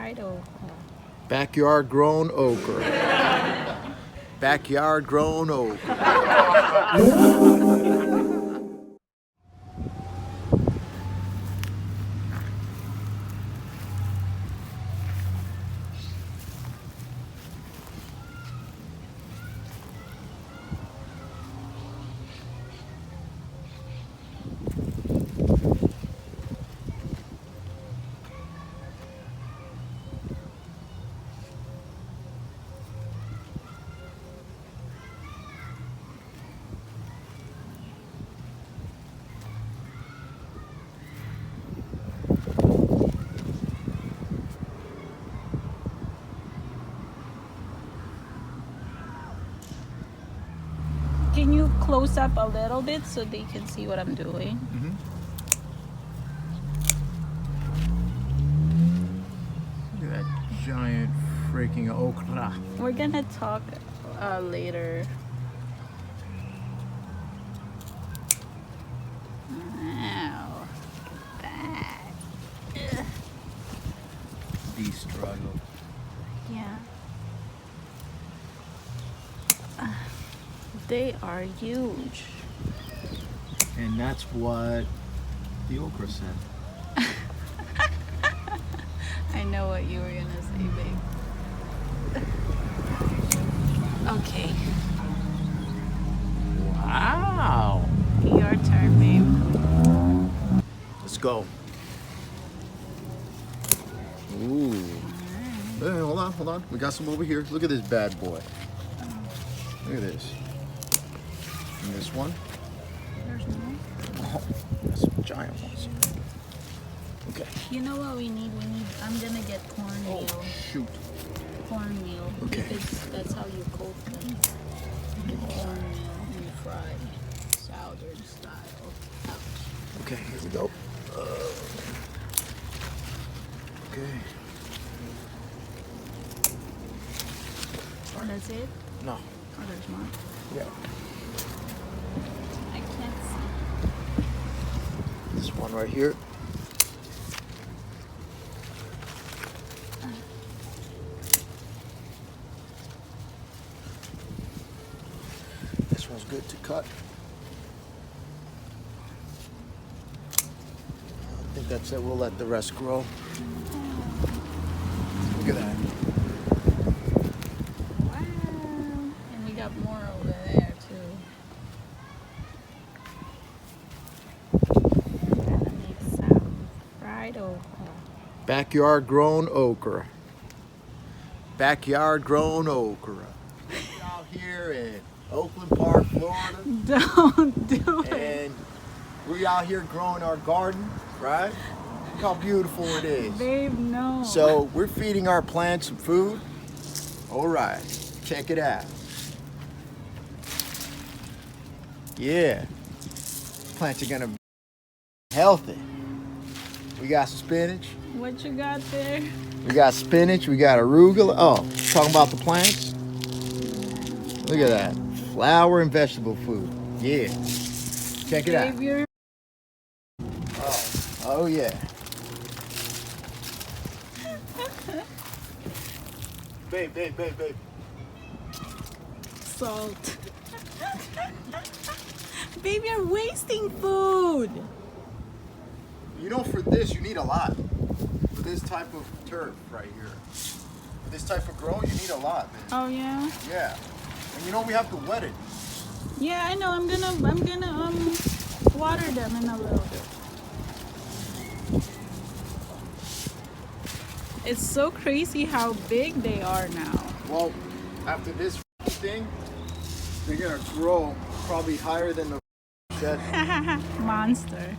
fried okra. Backyard grown okra. Backyard grown okra. Can you close up a little bit so they can see what I'm doing? Mm-hmm. Look at that giant freaking okra. We're gonna talk later. Wow, look at that. Ugh. The struggle. Yeah. They are huge. And that's what the okra said. I know what you were gonna say, babe. Okay. Wow. Your turn, babe. Let's go. Ooh. Hey, hold on. We got some over here. Look at this bad boy. Look at this. And this one. There's more. Oh, that's some giant ones. Okay. You know what we need? I'm gonna get cornmeal. Oh, shoot. Cornmeal. Okay. Because that's how you cook them. You get cornmeal and fry. Sourdough style. Ouch. Okay, here we go. Okay. Oh, that's it? No. Oh, there's more. Yeah. I can't see. This one right here. This one's good to cut. I think that's it. We'll let the rest grow. Look at that. Wow. And we got more over there too. Gotta make some fried okra. Backyard grown okra. Backyard grown okra. Out here in Oakland Park, Florida. Don't do it. And we're out here growing our garden, right? Look how beautiful it is. Babe, no. So we're feeding our plants some food. All right, check it out. Yeah, plants are gonna be healthy. We got spinach. What you got there? We got spinach. We got arugula. Oh, talking about the plants. Look at that. Flower and vegetable food. Yeah. Check it out. Babe, you're... Oh yeah. Babe. Salt. Babe, you're wasting food. You know, for this, you need a lot. For this type of turf right here. For this type of grow, you need a lot, man. Oh yeah. Yeah. And you know, we have to wet it. Yeah, I know. I'm gonna water them in a little bit. It's so crazy how big they are now. Well, after this thing, they're gonna grow probably higher than the shed. Monster.